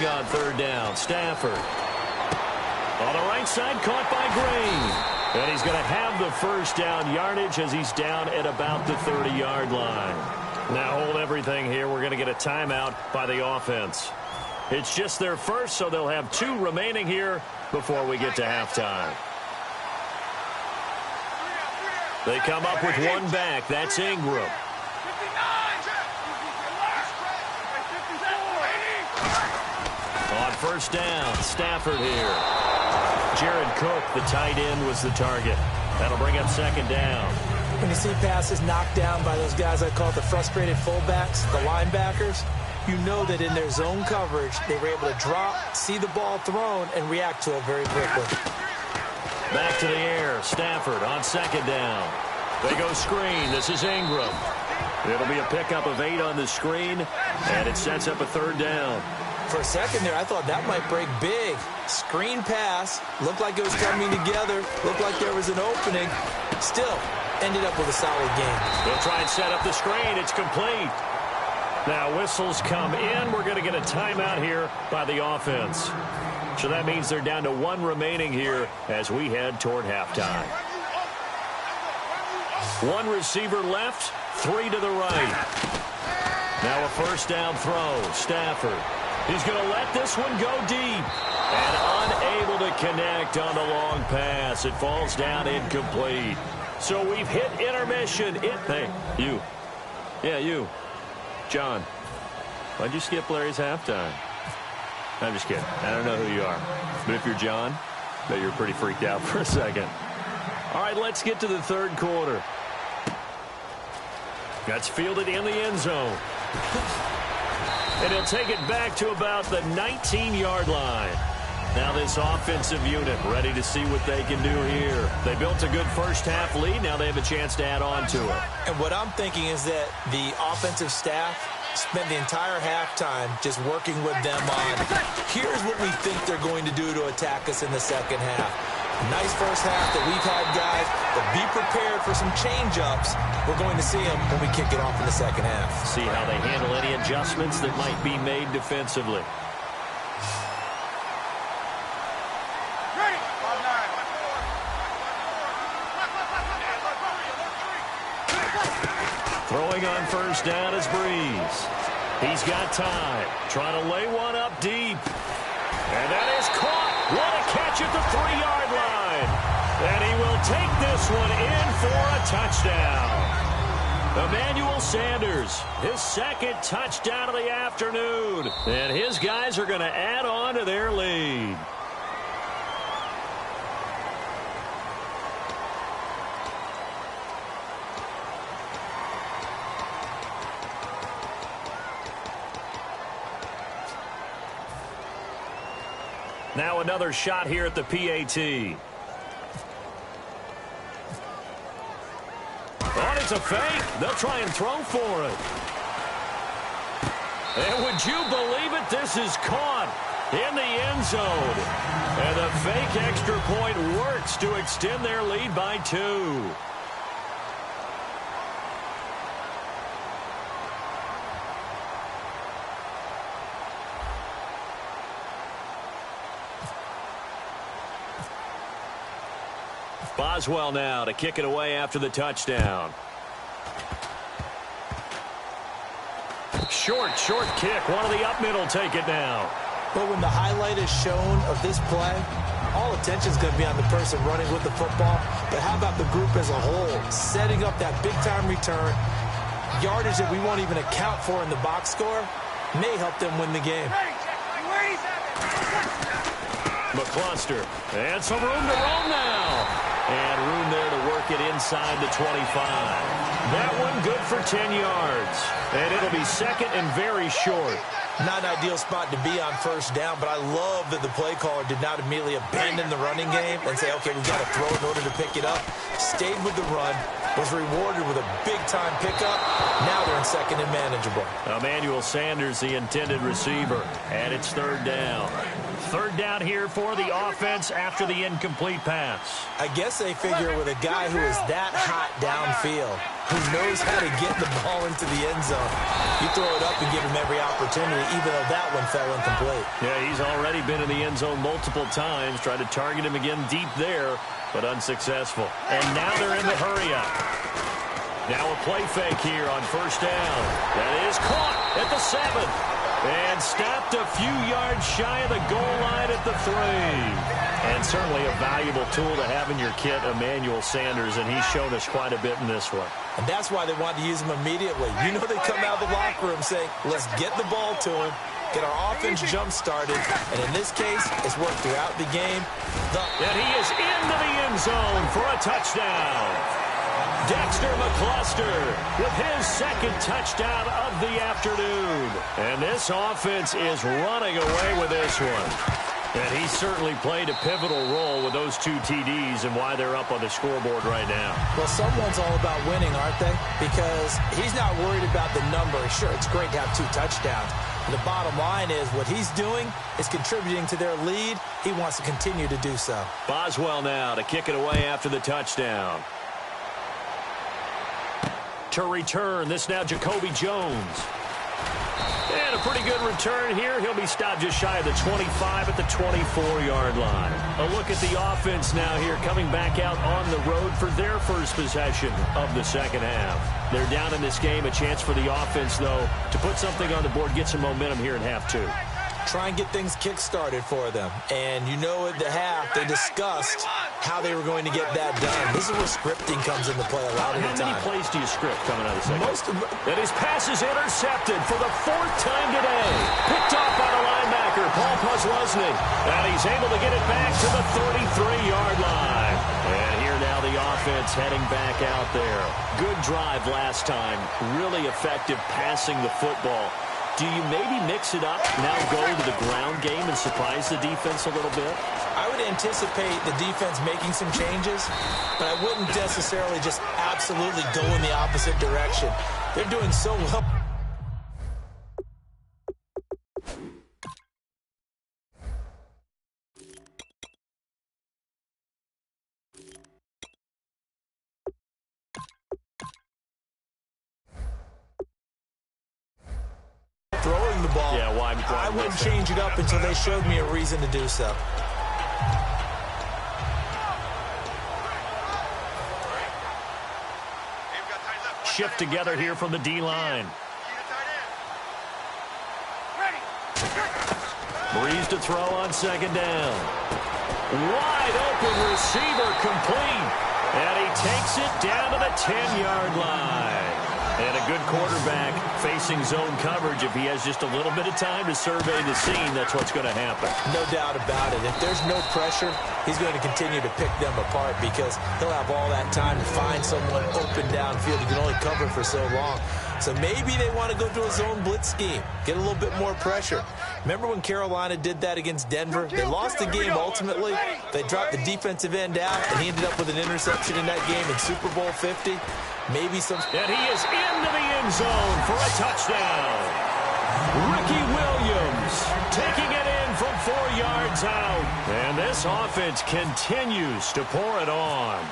throwing on third down. Stafford. On the right side, caught by Green. And he's going to have the first down yardage as he's down at about the 30-yard line. Now hold everything here. We're going to get a timeout by the offense. It's just their first, so they'll have 2 remaining here before we get to halftime. They come up with 1 back. That's Ingram. On first down, Stafford here. Jared Cook, the tight end, was the target. That'll bring up second down. When you see passes knocked down by those guys I call the frustrated fullbacks, the linebackers, you know that in their zone coverage, they were able to drop, see the ball thrown, and react to it very quickly. Back to the air. Stafford on second down. They go screen. This is Ingram. It'll be a pickup of 8 on the screen, and it sets up a third down. For a second there, I thought that might break big. Screen pass. Looked like it was coming together. Looked like there was an opening. Still, ended up with a solid game. They'll try and set up the screen. It's complete. Now whistles come in. We're going to get a timeout here by the offense. So that means they're down to 1 remaining here as we head toward halftime. 1 receiver left, 3 to the right. Now a first down throw. Stafford. He's going to let this one go deep. And unable to connect on the long pass. It falls down incomplete. So we've hit intermission. Hey, you. Yeah, you. John, why'd you skip Larry's halftime? I'm just kidding. I don't know who you are. But if you're John, I bet you're pretty freaked out for a second. All right, let's get to the third quarter. That's fielded in the end zone. And he'll take it back to about the 19-yard line. Now this offensive unit ready to see what they can do here. They built a good first-half lead. Now they have a chance to add on to it. And what I'm thinking is that the offensive staff spent the entire halftime just working with them on, here's what we think they're going to do to attack us in the second half. Nice first half that we've had, guys, but be prepared for some change-ups. We're going to see them when we kick it off in the second half. See how they handle any adjustments that might be made defensively. Throwing on first down is Breeze. He's got time. Trying to lay one up deep. And that is caught. What a catch at the 3-yard line. And he will take this one in for a touchdown. Emmanuel Sanders, his second touchdown of the afternoon. And his guys are going to add on to their lead. Now another shot here at the PAT. Oh, it's a fake. They'll try and throw for it. And would you believe it? This is caught in the end zone. And the fake extra point works to extend their lead by 2. Boswell now to kick it away after the touchdown. Short kick. One of the up middle take it now. But when the highlight is shown of this play, all attention is going to be on the person running with the football. But how about the group as a whole? Setting up that big-time return, yardage that we won't even account for in the box score, may help them win the game. McCluster. And some room to roam now. And room there to work it inside the 25. That one good for 10 yards. And it'll be second and very short. Not an ideal spot to be on first down, but I love that the play caller did not immediately abandon the running game and say, okay, we've got to throw in order to pick it up. Stayed with the run, was rewarded with a big-time pickup. Now they're in second and manageable. Emmanuel Sanders, the intended receiver, and it's third down. Third down here for the offense after the incomplete pass. I guess they figure with a guy who is that hot downfield, who knows how to get the ball into the end zone, you throw it up and give him every opportunity, even though that one fell incomplete. Yeah, he's already been in the end zone multiple times. Tried to target him again deep there, but unsuccessful. And now they're in the hurry-up. Now a play fake here on first down. That is caught at the 7. And stopped a few yards shy of the goal line at the 3. And certainly a valuable tool to have in your kit, Emmanuel Sanders, and he's shown us quite a bit in this one. And that's why they wanted to use him immediately. You know they come out of the locker room saying, let's get the ball to him, get our offense jump-started, and in this case, it's worked throughout the game. And he is into the end zone for a touchdown. Dexter McCluster with his second touchdown of the afternoon. And this offense is running away with this one. And he certainly played a pivotal role with those 2 TDs and why they're up on the scoreboard right now. Well, someone's all about winning, aren't they? Because he's not worried about the number. Sure, it's great to have 2 touchdowns. The bottom line is what he's doing is contributing to their lead. He wants to continue to do so. Boswell now to kick it away after the touchdown. To return, this now Jacoby Jones. And a pretty good return here. He'll be stopped just shy of the 25 at the 24-yard line. A look at the offense now here, coming back out on the road for their first possession of the second half. They're down in this game. A chance for the offense, though, to put something on the board, get some momentum here in half 2. Try and get things kick-started for them. And you know at the half, they discussed how they were going to get that done. This is where scripting comes into play a lot of the time. How many plays do you script coming out of the second? And his pass is intercepted for the 4th time today. Picked off by the linebacker, Paul Posluszny. And he's able to get it back to the 33-yard line. And here now the offense heading back out there. Good drive last time. Really effective passing the football. Do you maybe mix it up, now go to the ground game and surprise the defense a little bit? I would anticipate the defense making some changes, but I wouldn't necessarily just absolutely go in the opposite direction. They're doing so well. Throwing the ball, yeah, why I wouldn't change it up until they showed me a reason to do so. Shift together here from the D-line. Breeze to throw on second down. Wide open receiver complete. And he takes it down to the 10-yard line. And a good quarterback facing zone coverage. If he has just a little bit of time to survey the scene, that's what's going to happen. No doubt about it. If there's no pressure, he's going to continue to pick them apart because he'll have all that time to find someone open downfield. He can only cover for so long. So maybe they want to go to a zone blitz scheme, get a little bit more pressure. Remember when Carolina did that against Denver? They lost the game ultimately. They dropped the defensive end out, and he ended up with an interception in that game in Super Bowl 50. Maybe some... And he is into the end zone for a touchdown. Ricky Williams taking it in from 4 yards out. And this offense continues to pour it on.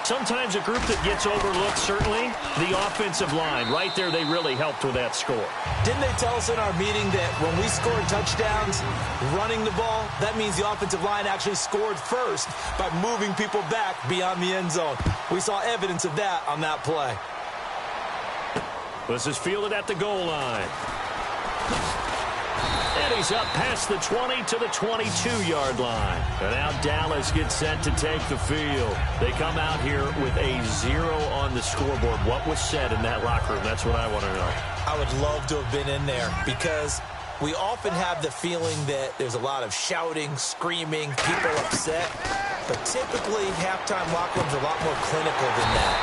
Sometimes a group that gets overlooked, certainly, the offensive line. Right there, they really helped with that score. Didn't they tell us in our meeting that when we scored touchdowns running the ball, that means the offensive line actually scored first by moving people back beyond the end zone? We saw evidence of that on that play. This is fielded at the goal line. And he's up past the 20 to the 22-yard line. And now Dallas gets set to take the field. They come out here with a 0 on the scoreboard. What was said in that locker room? That's what I want to know. I would love to have been in there because we often have the feeling that there's a lot of shouting, screaming, people upset. But typically, halftime locker rooms are a lot more clinical than that.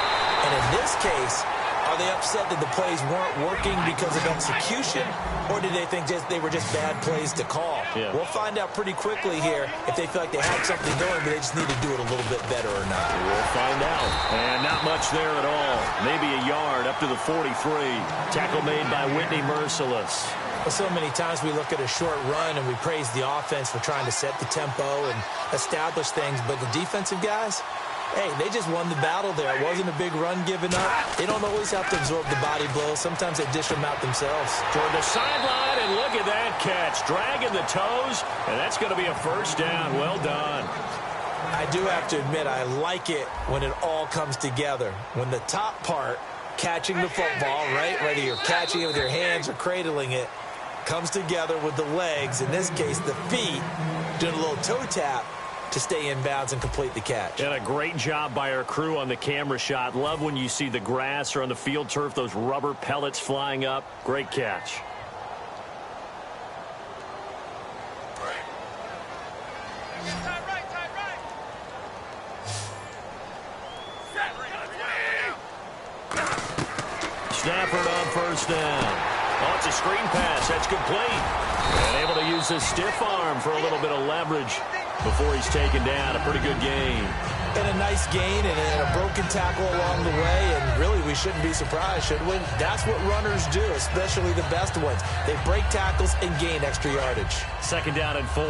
And in this case, Are they upset that the plays weren't working because of execution, or did they think they were just bad plays to call? Yeah. We'll find out pretty quickly here if they feel like they had something going, but they just need to do it a little bit better or not. We'll find out. And not much there at all. Maybe a yard up to the 43. Tackle made by Whitney Merciless. Well, so many times we look at a short run and we praise the offense for trying to set the tempo and establish things, but the defensive guys, hey, they just won the battle there. It wasn't a big run given up. They don't always have to absorb the body blows. Sometimes they dish them out themselves. Toward the sideline, and look at that catch. Dragging the toes, and that's going to be a first down. Well done. I do have to admit, I like it when it all comes together. When the top part, catching the football, right, whether you're catching it with your hands or cradling it, comes together with the legs, in this case the feet, doing a little toe tap to stay in bounds and complete the catch. And a great job by our crew on the camera shot. Love when you see the grass or on the field turf, those rubber pellets flying up. Great catch. Stafford on first down. Oh, it's a screen pass. That's complete. And able to use his stiff arm for a little bit of leverage before he's taken down. A pretty good gain. And a nice gain and a broken tackle along the way. And really, we shouldn't be surprised, should we? That's what runners do, especially the best ones. They break tackles and gain extra yardage. Second down and 4.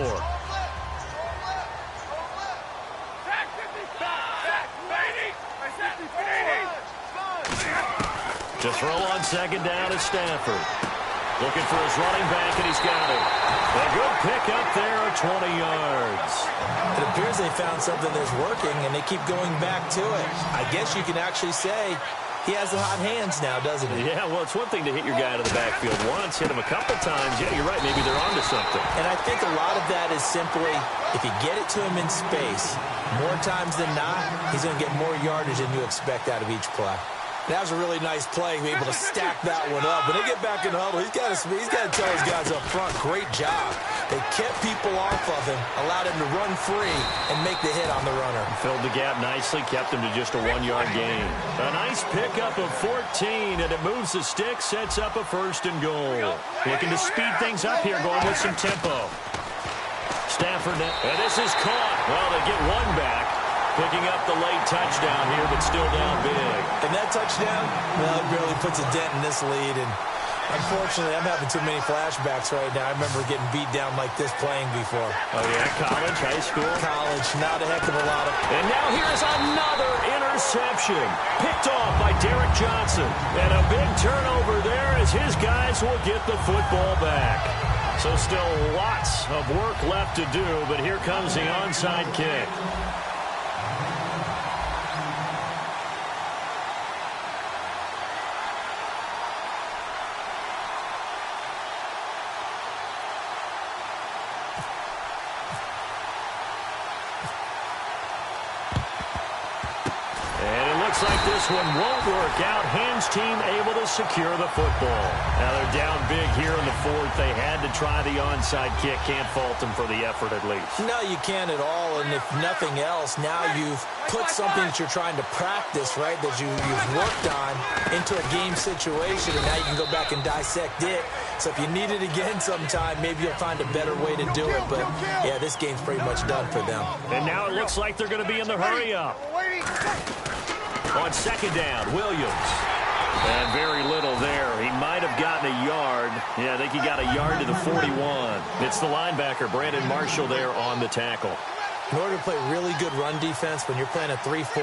To throw on second down is Stafford. Looking for his running back, and he's got it. A good pickup there at 20 yards. It appears they found something that's working, and they keep going back to it. I guess you can actually say he has the hot hands now, doesn't he? Yeah, well, it's one thing to hit your guy to the backfield once, hit him a couple times. Yeah, you're right. Maybe they're onto something. And I think a lot of that is simply if you get it to him in space, more times than not, he's going to get more yardage than you expect out of each play. That was a really nice play, be able to stack that one up. When they get back in the huddle, he's got to tell his guys up front, great job. They kept people off of him, allowed him to run free and make the hit on the runner. Filled the gap nicely, kept him to just a 1-yard gain. A nice pickup of 14, and it moves the stick, sets up a first and goal. Looking to speed things up here, going with some tempo. Stafford, and this is caught. Well, they get one back. Picking up the late touchdown here, but still down big. And that touchdown, well, it barely puts a dent in this lead. And unfortunately, I'm having too many flashbacks right now. I remember getting beat down like this playing before. Oh, yeah? College, high school? College, not a heck of a lot of... And now here's another interception. Picked off by Derek Johnson. And a big turnover there as his guys will get the football back. So still lots of work left to do, but here comes the onside kick. Like this one won't work out. Hams team able to secure the football. Now they're down big here in the fourth. They had to try the onside kick. Can't fault them for the effort at least. No, you can't at all. And if nothing else, now you've put something that you're trying to practice, right, that you've worked on into a game situation, and now you can go back and dissect it. So if you need it again sometime, maybe you'll find a better way to do it. But, yeah, this game's pretty much done for them. And now it looks like they're going to be in the hurry-up. On second down, Williams. And very little there. He might have gotten a yard. Yeah, I think he got a yard to the 41. It's the linebacker, Brandon Marshall, there on the tackle. In order to play really good run defense when you're playing a 3-4,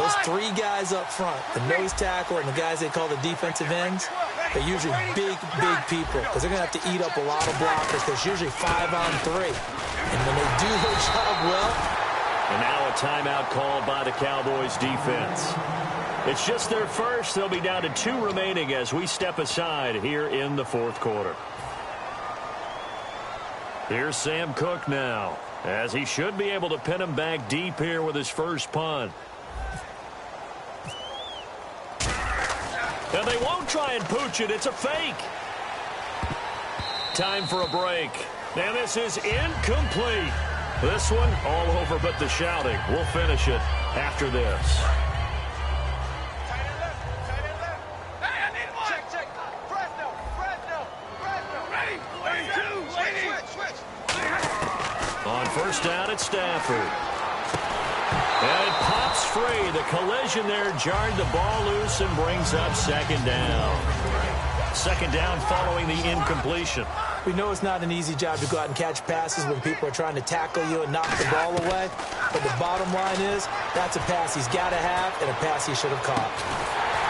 those three guys up front, the nose tackle and the guys they call the defensive ends, they're usually big, big people because they're going to have to eat up a lot of blockers. There's usually 5 on 3. And when they do their job well... And now a timeout called by the Cowboys defense. It's just their first. They'll be down to 2 remaining as we step aside here in the fourth quarter. Here's Sam Cook now, as he should be able to pin him back deep here with his first punt. And they won't try and pooch it. It's a fake. Time for a break. And this is incomplete. This one all over but the shouting. We'll finish it after this. first down at Stafford. And it pops free. The collision there jarred the ball loose and brings up second down. Second down following the incompletion. We know it's not an easy job to go out and catch passes when people are trying to tackle you and knock the ball away. But the bottom line is, that's a pass he's got to have and a pass he should have caught.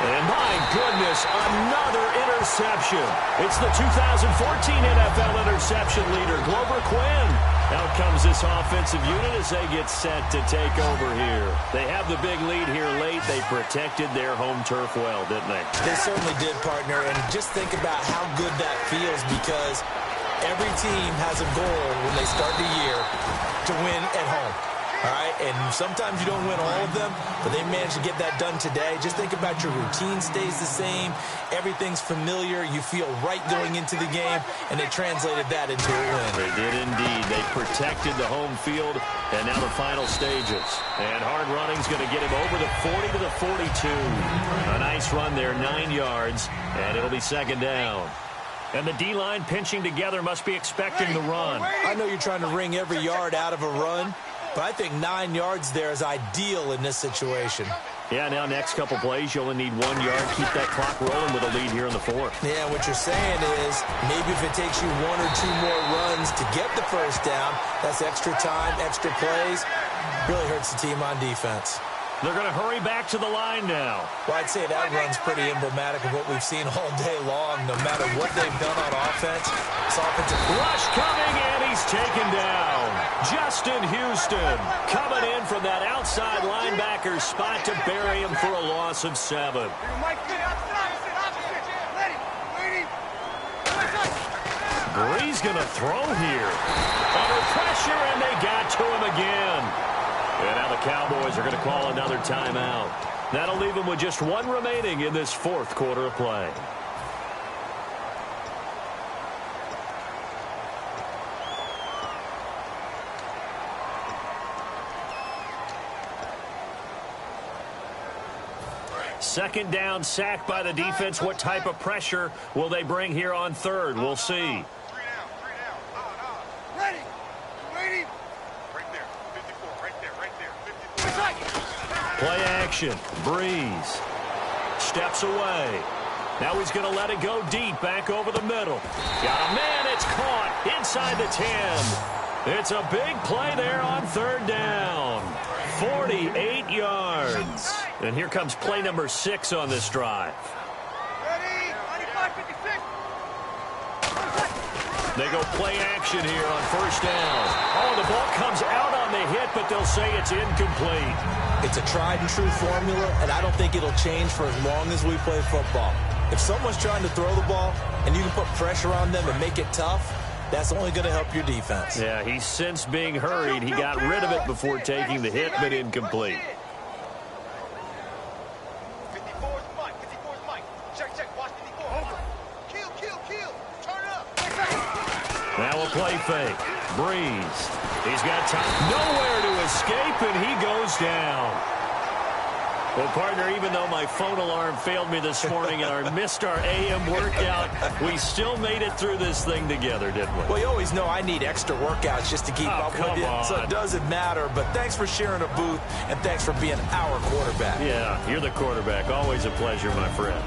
And my goodness, another interception. It's the 2014 NFL interception leader, Glover Quinn. Out comes this offensive unit as they get set to take over here. They have the big lead here late. They protected their home turf well, didn't they? They certainly did, partner. And just think about how good that feels, because every team has a goal when they start the year to win at home. All right, and sometimes you don't win all of them, but they managed to get that done today. Just think about your routine stays the same. Everything's familiar. You feel right going into the game, and they translated that into a win. They did indeed. They protected the home field, and now the final stages. And hard running's going to get him over the 40 to the 42. A nice run there, 9 yards, and it'll be second down. And the D-line pinching together must be expecting the run. I know you're trying to wring every yard out of a run, but I think 9 yards there is ideal in this situation. Yeah, now next couple plays, you only need 1 yard. Keep that clock rolling with a lead here in the fourth. Yeah, what you're saying is maybe if it takes you 1 or 2 more runs to get the first down, that's extra time, extra plays. Really hurts the team on defense. They're going to hurry back to the line now. Well, I'd say that run's pretty emblematic of what we've seen all day long, no matter what they've done on offense. This offensive rush coming, and he's taken down. Justin Houston coming in from that outside linebacker spot to bury him for a loss of 7. Bree's going to throw here. Under pressure, and they got to him again. And now the Cowboys are going to call another timeout. That'll leave them with just 1 remaining in this fourth quarter of play. Second down, sack by the defense. What type of pressure will they bring here on third? We'll see. Play action. Breeze steps away. Now he's going to let it go deep, back over the middle. Got a man. It's caught inside the 10. It's a big play there on third down. 48 yards. And here comes play number 6 on this drive. They go play action here on first down. Oh, the ball comes out on the hit, but they'll say it's incomplete. It's a tried-and-true formula, and I don't think it'll change for as long as we play football. If someone's trying to throw the ball and you can put pressure on them and make it tough, that's only going to help your defense. Yeah, he's since being hurried. He got rid of it before taking the hit, but incomplete. Now a play fake. Breeze. He's got time. Nowhere to escape, and he goes down. Well, partner, even though my phone alarm failed me this morning and I missed our AM workout, we still made it through this thing together, didn't we? Well, you always know I need extra workouts just to keep up with you, so it doesn't matter. But thanks for sharing a booth, and thanks for being our quarterback. Yeah, you're the quarterback. Always a pleasure, my friend.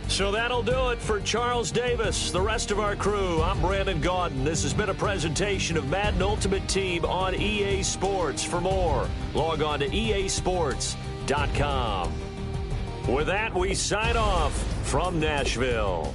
So that'll do it for Charles Davis, the rest of our crew. I'm Brandon Gaudin. This has been a presentation of Madden Ultimate Team on EA Sports. For more, log on to easports.com. With that, we sign off from Nashville.